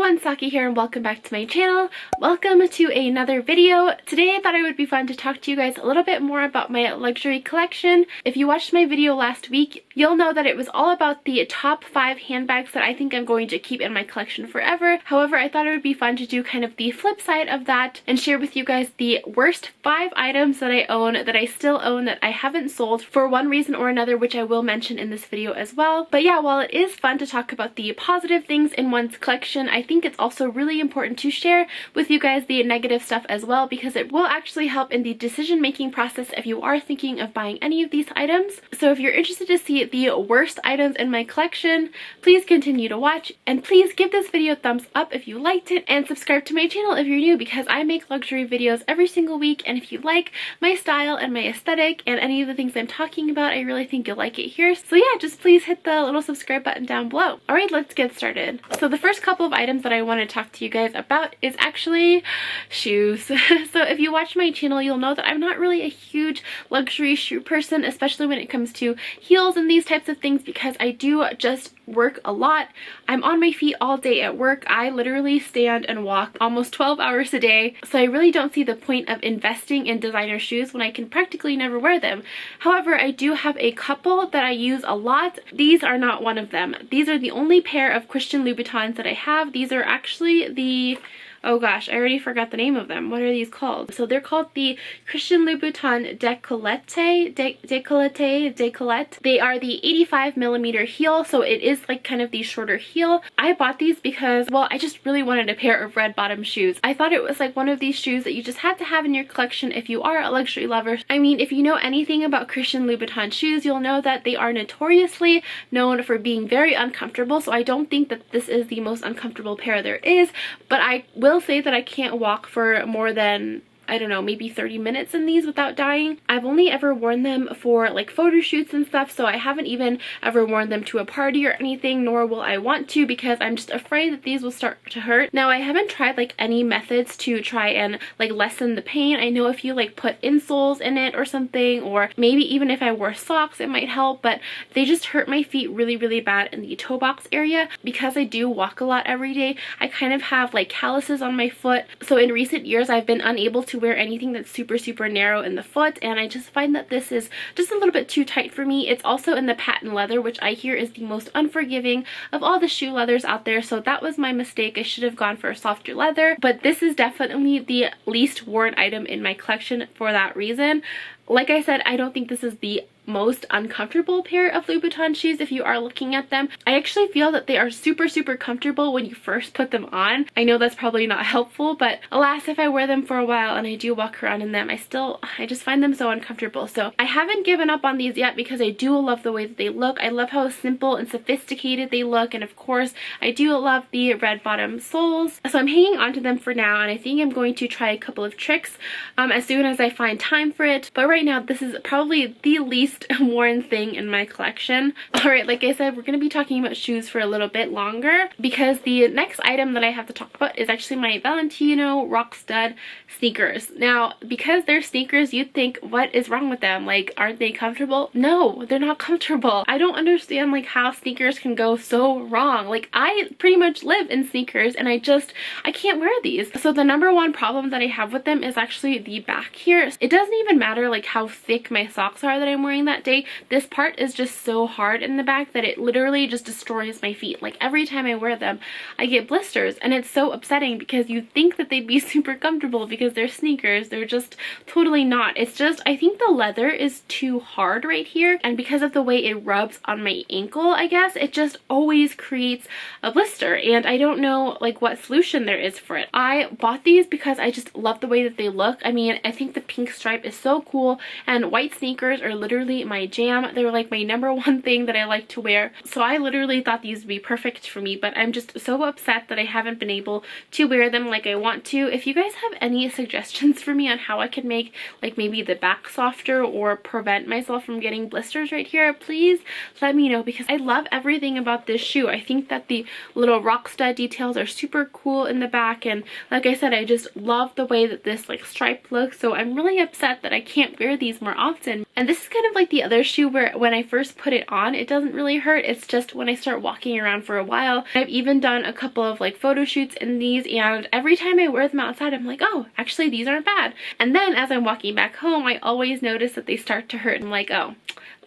everyone, Saki here and welcome back to my channel. Welcome to another video. Today I thought it would be fun to talk to you guys a little bit more about my luxury collection. If you watched my video last week, you'll know that it was all about the top 5 handbags that I think I'm going to keep in my collection forever. However, I thought it would be fun to do kind of the flip side of that and share with you guys the worst 5 items that I own, that I still own, that I haven't sold for one reason or another, which I will mention in this video as well. But yeah, while it is fun to talk about the positive things in one's collection, I think it's also really important to share with you guys the negative stuff as well, because it will actually help in the decision-making process if you are thinking of buying any of these items. So if you're interested to see the worst items in my collection, please continue to watch, and please give this video a thumbs up if you liked it, and subscribe to my channel if you're new, because I make luxury videos every single week, and if you like my style and my aesthetic and any of the things I'm talking about, I really think you'll like it here. So yeah, just please hit the little subscribe button down below. Alright, let's get started. So the first couple of items that I want to talk to you guys about is actually shoes. So if you watch my channel, you'll know that I'm not really a huge luxury shoe person, especially when it comes to heels and these types of things, because I do just work a lot. I'm on my feet all day at work. I literally stand and walk almost 12 hours a day, so I really don't see the point of investing in designer shoes when I can practically never wear them. However, I do have a couple that I use a lot. These are not one of them. These are the only pair of Christian Louboutins that I have. These are actually the, oh gosh, I already forgot the name of them. What are these called? So they're called the Christian Louboutin Décolleté. Décolleté. They are the 85mm heel, so it is like kind of the shorter heel. I bought these because, well, I just really wanted a pair of red bottom shoes. I thought it was like one of these shoes that you just had to have in your collection if you are a luxury lover. I mean, if you know anything about Christian Louboutin shoes, you'll know that they are notoriously known for being very uncomfortable, so I don't think that this is the most uncomfortable pair there is, but I will say that I can't walk for more than, I don't know, maybe 30 minutes in these without dying. I've only ever worn them for like photo shoots and stuff, so I haven't even ever worn them to a party or anything, nor will I want to, because I'm just afraid that these will start to hurt. Now, I haven't tried like any methods to try and like lessen the pain. I know if you like put insoles in it or something, or maybe even if I wore socks it might help, but they just hurt my feet really, really bad in the toe box area. Because I do walk a lot every day, I kind of have like calluses on my foot, so in recent years I've been unable to wear anything that's super narrow in the foot, and I just find that this is just a little bit too tight for me. It's also in the patent leather, which I hear is the most unforgiving of all the shoe leathers out there, so that was my mistake. I should have gone for a softer leather, but this is definitely the least worn item in my collection for that reason. Like I said, I don't think this is the most uncomfortable pair of Louboutin shoes if you are looking at them. I actually feel that they are super comfortable when you first put them on. I know that's probably not helpful, but alas, if I wear them for a while and I do walk around in them, I just find them so uncomfortable. So I haven't given up on these yet, because I do love the way that they look. I love how simple and sophisticated they look, and of course I do love the red bottom soles. So I'm hanging on to them for now, and I think I'm going to try a couple of tricks as soon as I find time for it. But right now, this is probably the least worn thing in my collection. Alright, like I said, we're going to be talking about shoes for a little bit longer, because the next item that I have to talk about is actually my Valentino rock stud sneakers. Now, because they're sneakers, you'd think, what is wrong with them? Like, aren't they comfortable? No, they're not comfortable. I don't understand like how sneakers can go so wrong. Like, I pretty much live in sneakers, and I can't wear these. So the number one problem that I have with them is actually the back here. It doesn't even matter like how thick my socks are that I'm wearing that day. This part is just so hard in the back that it literally just destroys my feet. Like, every time I wear them I get blisters, and it's so upsetting, because you think that they'd be super comfortable because they're sneakers. They're just totally not. It's just, I think the leather is too hard right here, and because of the way it rubs on my ankle, I guess, it just always creates a blister, and I don't know like what solution there is for it. I bought these because I just love the way that they look. I mean, I think the pink stripe is so cool, and white sneakers are literally my jam. They're like my number one thing that I like to wear, so I literally thought these would be perfect for me, but I'm just so upset that I haven't been able to wear them like I want to. If you guys have any suggestions for me on how I can make like maybe the back softer or prevent myself from getting blisters right here, please let me know, because I love everything about this shoe. I think that the little rock stud details are super cool in the back, and like I said, I just love the way that this like stripe looks, so I'm really upset that I can't wear these more often. And this is kind of like like the other shoe where when I first put it on, it doesn't really hurt. It's just when I start walking around for a while. I've even done a couple of like photo shoots in these, and every time I wear them outside, I'm like, oh, actually these aren't bad. And then as I'm walking back home, I always notice that they start to hurt. I'm like, oh,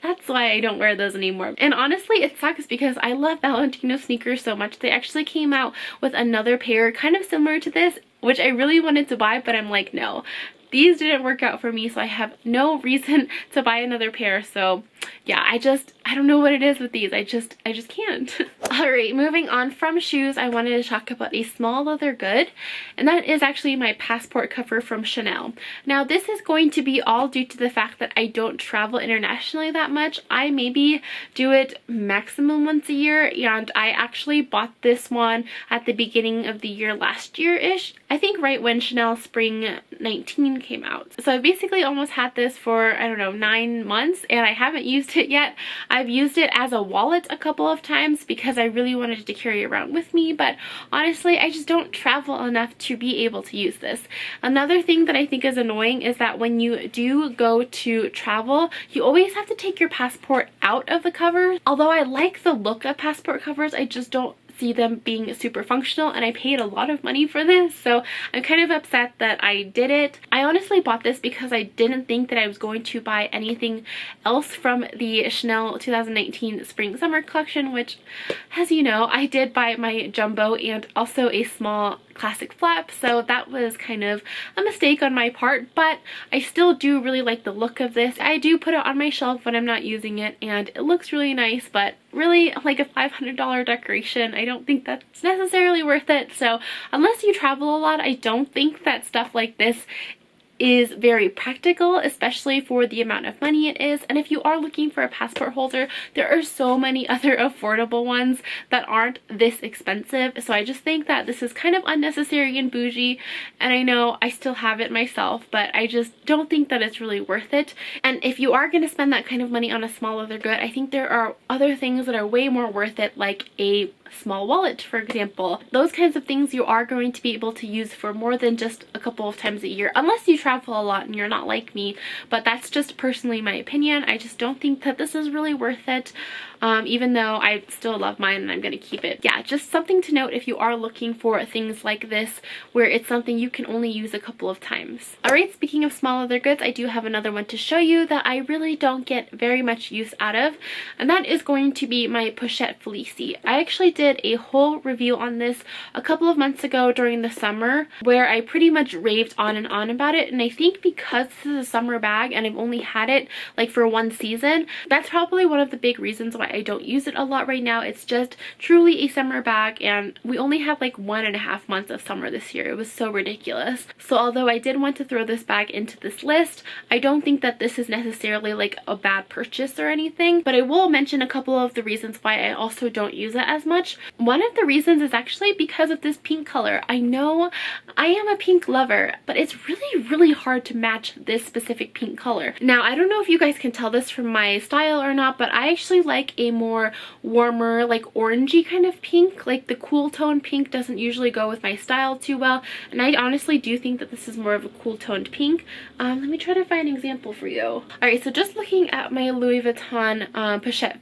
that's why I don't wear those anymore. And honestly, it sucks because I love Valentino sneakers so much. They actually came out with another pair kind of similar to this, which I really wanted to buy, but I'm like, no. These didn't work out for me, so I have no reason to buy another pair. So yeah, I don't know what it is with these. I just can't. All right, moving on from shoes, I wanted to talk about a small leather good, and that is actually my passport cover from Chanel. Now, this is going to be all due to the fact that I don't travel internationally that much. I maybe do it maximum once a year, and I actually bought this one at the beginning of the year last year-ish. I think right when Chanel Spring 19 came out. So I basically almost had this for, I don't know, 9 months, and I haven't used it yet. I've used it as a wallet a couple of times because I really wanted to carry it around with me, but honestly, I just don't travel enough to be able to use this. Another thing that I think is annoying is that when you do go to travel, you always have to take your passport out of the cover. Although I like the look of passport covers, I just don't see them being super functional, and I paid a lot of money for this, so I'm kind of upset that I did it. I honestly bought this because I didn't think that I was going to buy anything else from the Chanel 2019 Spring Summer collection, which, as you know, I did buy my jumbo and also a small classic flap, so that was kind of a mistake on my part, but I still do really like the look of this. I do put it on my shelf when I'm not using it, and it looks really nice, but really, like a $500 decoration, I don't think that's necessarily worth it. So unless you travel a lot, I don't think that stuff like this is very practical, especially for the amount of money it is. And if you are looking for a passport holder, there are so many other affordable ones that aren't this expensive. So I just think that this is kind of unnecessary and bougie, and I know I still have it myself, but I just don't think that it's really worth it. And if you are going to spend that kind of money on a small leather good, I think there are other things that are way more worth it, like a small wallet, for example. Those kinds of things you are going to be able to use for more than just a couple of times a year, unless you travel a lot and you're not like me, but that's just personally my opinion. I just don't think that this is really worth it, even though I still love mine and I'm going to keep it. Yeah, just something to note if you are looking for things like this where it's something you can only use a couple of times. Alright, speaking of small leather goods, I do have another one to show you that I really don't get very much use out of, and that is going to be my pochette Felicie. I actually did a whole review on this a couple of months ago during the summer where I pretty much raved on and on about it, and I think because this is a summer bag and I've only had it like for one season, that's probably one of the big reasons why I don't use it a lot right now. It's just truly a summer bag, and we only had like 1.5 months of summer this year. It was so ridiculous. So although I did want to throw this bag into this list, I don't think that this is necessarily like a bad purchase or anything, but I will mention a couple of the reasons why I also don't use it as much. One of the reasons is actually because of this pink color. I know I am a pink lover, but it's really hard to match this specific pink color. Now, I don't know if you guys can tell this from my style or not, but I actually like a more warmer, like orangey kind of pink. Like the cool tone pink doesn't usually go with my style too well, and I honestly do think that this is more of a cool toned pink. Let me try to find an example for you. Alright, so just looking at my Louis Vuitton pochette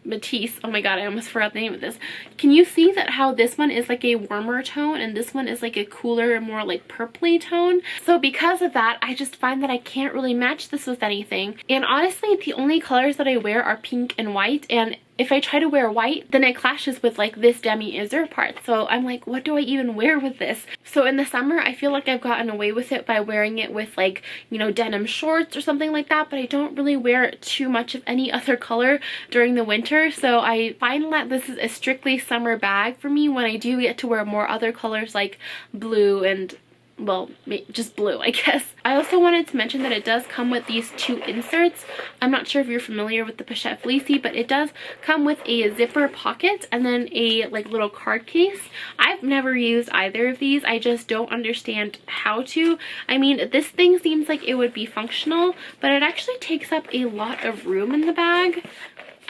Matisse, oh my god, I almost forgot the name of this. Can you see that how this one is like a warmer tone and this one is like a cooler and more like purpley tone? So because of that, I just find that I can't really match this with anything. And honestly, the only colors that I wear are pink and white, and if I try to wear white, then it clashes with like this demi-azur part. So I'm like, what do I even wear with this? So in the summer, I feel like I've gotten away with it by wearing it with like, you know, denim shorts or something like that, but I don't really wear too much of any other color during the winter. So I find that this is a strictly summer bag for me when I do get to wear more other colors like blue and, well, just blue, I guess. I also wanted to mention that it does come with these two inserts. I'm not sure if you're familiar with the pochette Felicie, but it does come with a zipper pocket and then a like little card case. I've never used either of these. I just don't understand how to. I mean, this thing seems like it would be functional, but it actually takes up a lot of room in the bag.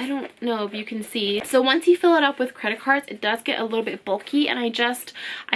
I don't know if you can see. So once you fill it up with credit cards, it does get a little bit bulky, and I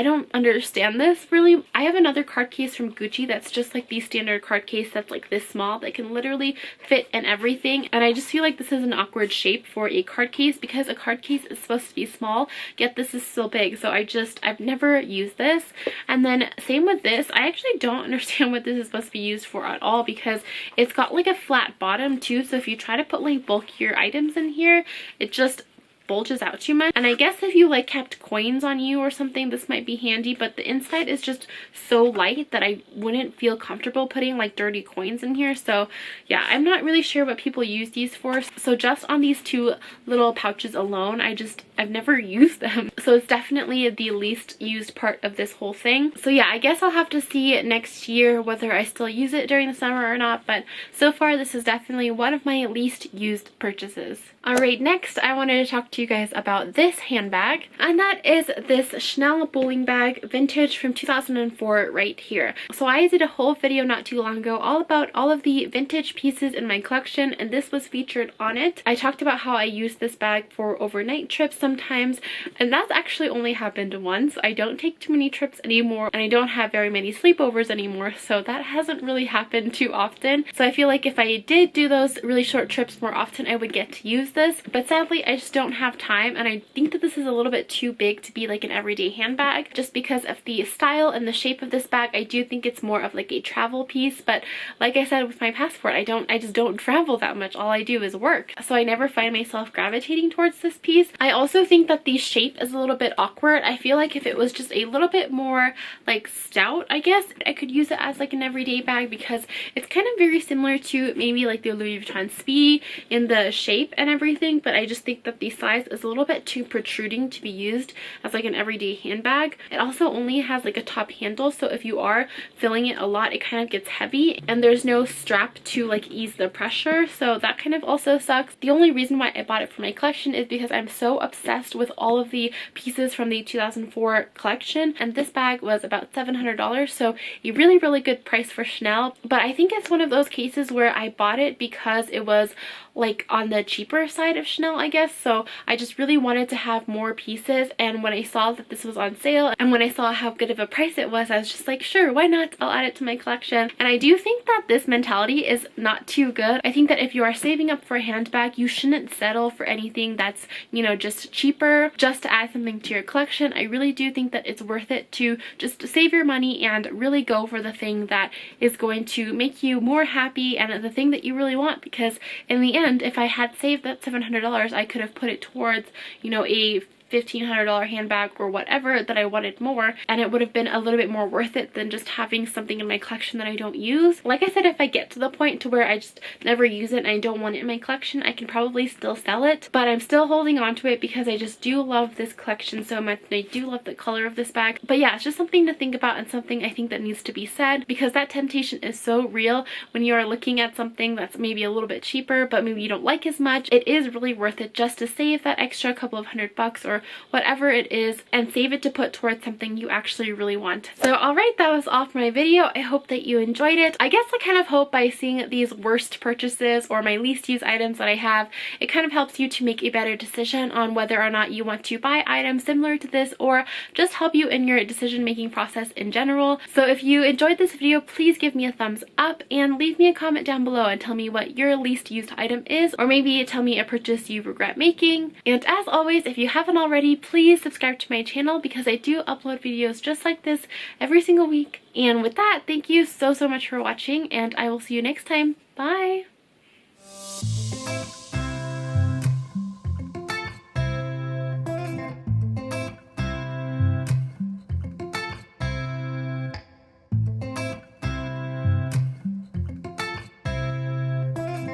don't understand this really. I have another card case from Gucci that's just like the standard card case that's like this small that can literally fit in everything, and I just feel like this is an awkward shape for a card case because a card case is supposed to be small, yet this is so big. So I've never used this. And then same with this, I actually don't understand what this is supposed to be used for at all, because it's got like a flat bottom too, so if you try to put like bulkier items in here, it just bulges out too much. And I guess if you like kept coins on you or something, this might be handy, but the inside is just so light that I wouldn't feel comfortable putting like dirty coins in here. So yeah, I'm not really sure what people use these for. So just on these two little pouches alone, I've never used them. So it's definitely the least used part of this whole thing. So yeah, I guess I'll have to see next year whether I still use it during the summer or not, but so far this is definitely one of my least used purchases. Alright, next I wanted to talk to you guys about this handbag, and that is this Chanel bowling bag vintage from 2004 right here. So I did a whole video not too long ago all about all of the vintage pieces in my collection, and this was featured on it. I talked about how I use this bag for overnight trips sometimes, and that's actually only happened once. I don't take too many trips anymore, and I don't have very many sleepovers anymore, so that hasn't really happened too often. So I feel like if I did do those really short trips more often, I would get to use this, but sadly I just don't have time, and I think that this is a little bit too big to be like an everyday handbag just because of the style and the shape of this bag. I do think it's more of like a travel piece, but like I said with my passport, I just don't travel that much. All I do is work, so I never find myself gravitating towards this piece. I also think that the shape is a little bit awkward. I feel like if it was just a little bit more like stout, I guess I could use it as like an everyday bag, because it's kind of very similar to maybe like the Louis Vuitton Speedy in the shape and everything, but I just think that the size is a little bit too protruding to be used as like an everyday handbag. It also only has like a top handle, so if you are filling it a lot, it kind of gets heavy, and there's no strap to like ease the pressure, so that kind of also sucks. The only reason why I bought it for my collection is because I'm so obsessed with all of the pieces from the 2004 collection, and this bag was about $700, so a really good price for Chanel. But I think it's one of those cases where I bought it because it was like on the cheaper side of Chanel, I guess, so I just really wanted to have more pieces, and when I saw that this was on sale and when I saw how good of a price it was, I was just like, sure, why not? I'll add it to my collection. And I do think that this mentality is not too good. I think that if you are saving up for a handbag, you shouldn't settle for anything that's, you know, just cheaper just to add something to your collection. I really do think that it's worth it to just save your money and really go for the thing that is going to make you more happy and the thing that you really want, because in the end, if I had saved that $700, I could have put it towards, you know, a $1,500 handbag or whatever that I wanted more, and it would have been a little bit more worth it than just having something in my collection that I don't use. Like I said, if I get to the point to where I just never use it and I don't want it in my collection, I can probably still sell it, but I'm still holding on to it because I just do love this collection so much, and I do love the color of this bag. But yeah, it's just something to think about and something I think that needs to be said, because that temptation is so real when you are looking at something that's maybe a little bit cheaper but maybe you don't like as much. It is really worth it just to save that extra couple of $100 or whatever it is, and save it to put towards something you actually really want. So alright, that was all for my video. I hope that you enjoyed it. I guess I kind of hope by seeing these worst purchases or my least used items that I have, it kind of helps you to make a better decision on whether or not you want to buy items similar to this, or just help you in your decision making process in general. So if you enjoyed this video, please give me a thumbs up and leave me a comment down below and tell me what your least used item is, or maybe tell me a purchase you regret making. And as always, if you haven't already, please subscribe to my channel because I do upload videos just like this every single week. And with that, thank you so much for watching, and I will see you next time. Bye!